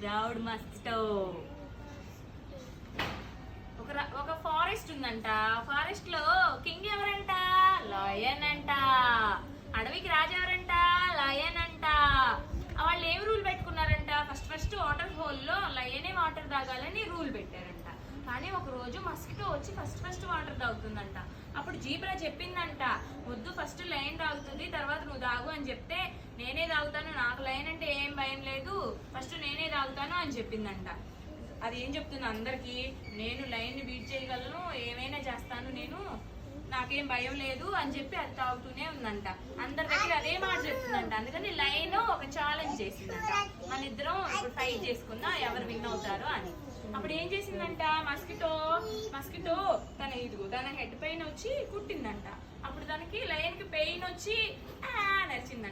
Proud mosquito. ఒక forest ఉందంట. Forest లో కింగ్ ఎవరంట? లయన్ అంట. అడవికి రాజు ఎవరంట? లయన్ అంట. వాళ్ళు ఏం రూల్ పెట్టుకున్నారంట? ఫస్ట్ వాటర్ హోల్ లో లయనే వాటర్ తాగాలని రూల్ పెట్టారంట. కానీ ఒక రోజు మస్కిటో వచ్చి ఫస్ట్ వాటర్ తాగుతుందంట. అప్పుడు జీబ్రా చెప్పిందంట, వద్దు ఫస్ట్ లయన్ తాగుతుంది, తర్వాత నువ్వు తాగు అని చెప్తే నేనే తాగుతాను, నాకు లయన్ అంటే ఏం భయం లేదు, ఫస్ట్ నేనే తాగుతాను అని చెప్పిందంట. అది ఏం చెప్తుంది అందరికి, నేను లయన్ ని బీట్ చేయగలను, ఏమైనా చేస్తాను నేను, నాకేం భయం లేదు అని చెప్పి అది తాగుతూనే ఉందంట. అందరి దగ్గర అదే మాట చెప్తుందంట. అందుకని లయన్ ఒక ఛాలెంజ్ చేసిందంట, మన ఇద్దరం ఇప్పుడు ఫైట్ చేసుకుందాం ఎవరు విన్ అవుతారో అని. అప్పుడు ఏం చేసిందంట మస్కిటో తన హెడ్ పెయిన్ వచ్చి కుట్టిందంట. అప్పుడు తనకి లయన్ కి పెయిన్ వచ్చి నరిచిందంట.